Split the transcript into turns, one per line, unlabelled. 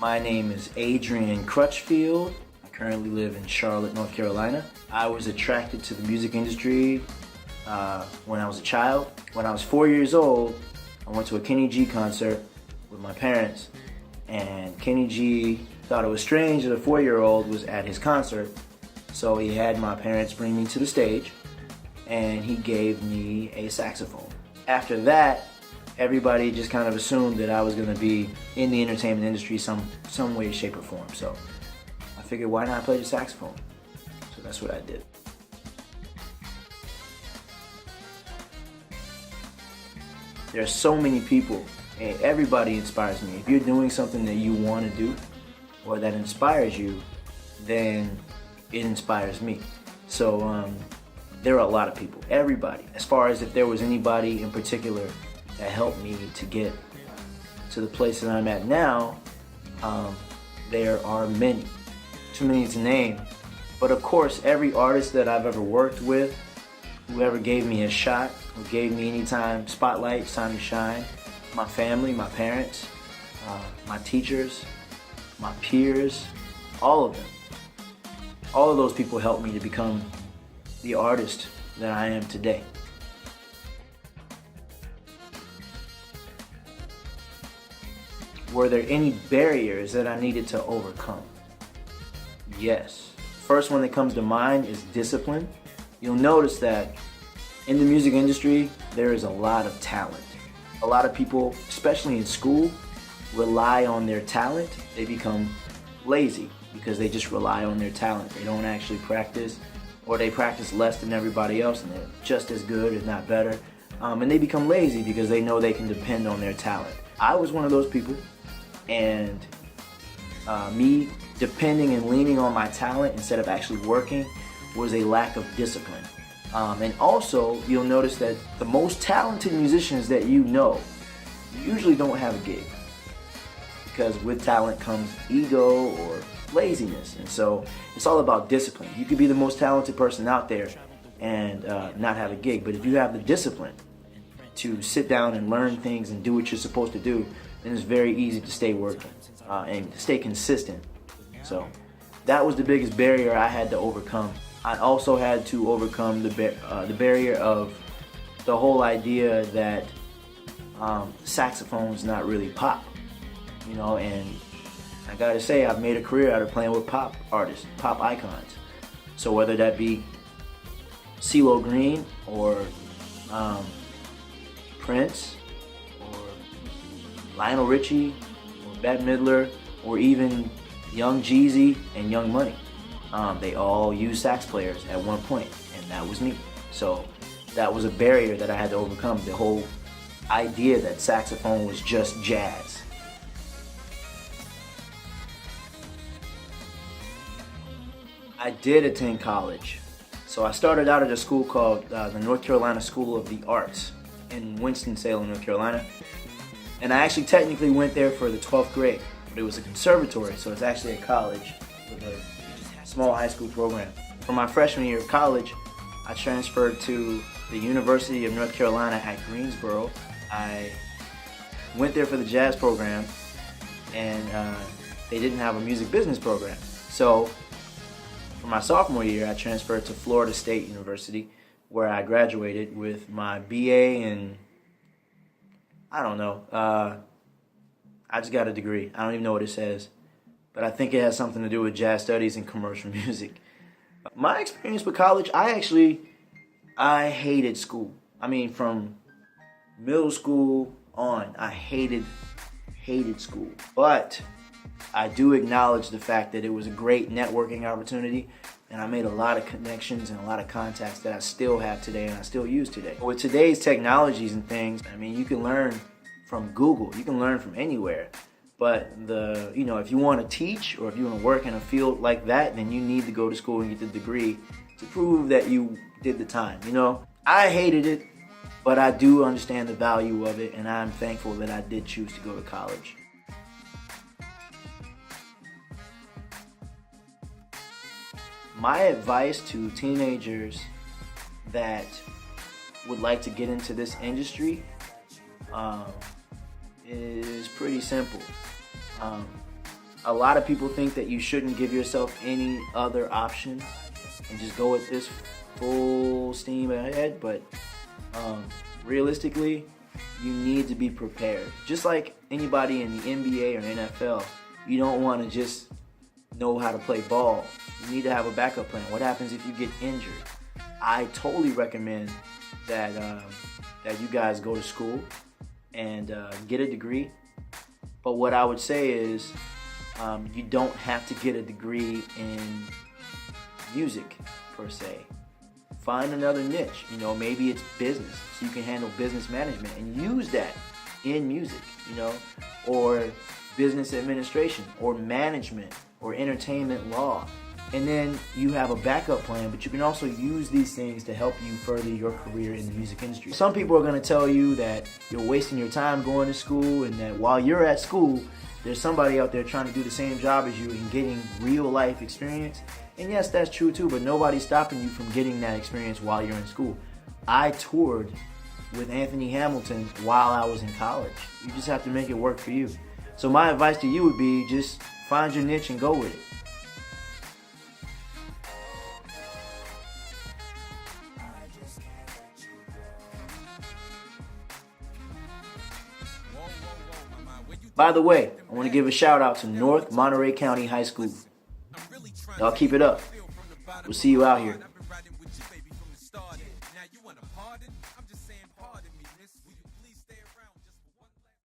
My name is Adrian Crutchfield. I currently live in Charlotte, North Carolina. I was attracted to the music industry when I was a child. When I was 4 years old, I went to a Kenny G concert with my parents, and Kenny G thought it was strange that a 4-year-old was at his concert, so he had my parents bring me to the stage, and he gave me a saxophone. After that, everybody just kind of assumed that I was going to be in the entertainment industry some way, shape, or form. So I figured, why not play the saxophone? So that's what I did. There are so many people, and everybody inspires me. If you're doing something that you want to do or that inspires you, then it inspires me. So there are a lot of people, everybody. As far as if there was anybody in particular that helped me to get to the place that I'm at now, there are many. Too many to name. But of course, every artist that I've ever worked with, whoever gave me a shot, who gave me any time, spotlight, time to shine, my family, my parents, my teachers, my peers, all of them. All of those people helped me to become the artist that I am today. Were there any barriers that I needed to overcome? Yes. First one that comes to mind is discipline. You'll notice that in the music industry, there is a lot of talent. A lot of people, especially in school, rely on their talent. They become lazy because they just rely on their talent. They don't actually practice, or they practice less than everybody else and they're just as good, if not better. And they become lazy because they know they can depend on their talent. I was one of those people, and me depending and leaning on my talent instead of actually working was a lack of discipline. And also, you'll notice that the most talented musicians that you know usually don't have a gig, because with talent comes ego or laziness. And so it's all about discipline. You could be the most talented person out there and not have a gig, but if you have the discipline to sit down and learn things and do what you're supposed to do, then it's very easy to stay working and stay consistent. So that was the biggest barrier I had to overcome. I also had to overcome the barrier of the whole idea that saxophone's not really pop, you know, and I gotta say, I've made a career out of playing with pop artists, pop icons. So whether that be CeeLo Green or Prince or Lionel Richie or Bette Midler or even Young Jeezy and Young Money, they all used sax players at one point, and that was me. So that was a barrier that I had to overcome, the whole idea that saxophone was just jazz. I did attend college. So I started out at a school called the North Carolina School of the Arts in Winston-Salem, North Carolina. And I actually technically went there for the 12th grade, but it was a conservatory, so it's actually a college with a small high school program. For my freshman year of college, I transferred to the University of North Carolina at Greensboro. I went there for the jazz program, and they didn't have a music business program. So for my sophomore year, I transferred to Florida State University, where I graduated with my BA in, I don't know, I just got a degree. I don't even know what it says, but I think it has something to do with jazz studies and commercial music. My experience with college, I hated school. I mean, from middle school on, I hated school. But I do acknowledge the fact that it was a great networking opportunity, and I made a lot of connections and a lot of contacts that I still have today and I still use today. With today's technologies and things, I mean, you can learn from Google, you can learn from anywhere. But if you want to teach or if you want to work in a field like that, then you need to go to school and get the degree to prove that you did the time. You know, I hated it, but I do understand the value of it, and I'm thankful that I did choose to go to college. My advice to teenagers that would like to get into this industry is pretty simple. A lot of people think that you shouldn't give yourself any other options and just go with this full steam ahead, but realistically, you need to be prepared. Just like anybody in the NBA or NFL, you don't want to just know how to play ball. You need to have a backup plan. What happens if you get injured? I totally recommend that that you guys go to school and get a degree. But what I would say is you don't have to get a degree in music per se. Find another niche. You know, maybe it's business, so you can handle business management and use that in music. You know, or business administration, or management, or entertainment law. And then you have a backup plan, but you can also use these things to help you further your career in the music industry. Some people are going to tell you that you're wasting your time going to school, and that while you're at school, there's somebody out there trying to do the same job as you and getting real life experience. And yes, that's true too, but nobody's stopping you from getting that experience while you're in school. I toured with Anthony Hamilton while I was in college. You just have to make it work for you. So my advice to you would be just find your niche and go with it. By the way, I want to give a shout out to North Monterey County High School. Y'all keep it up. We'll see you out here.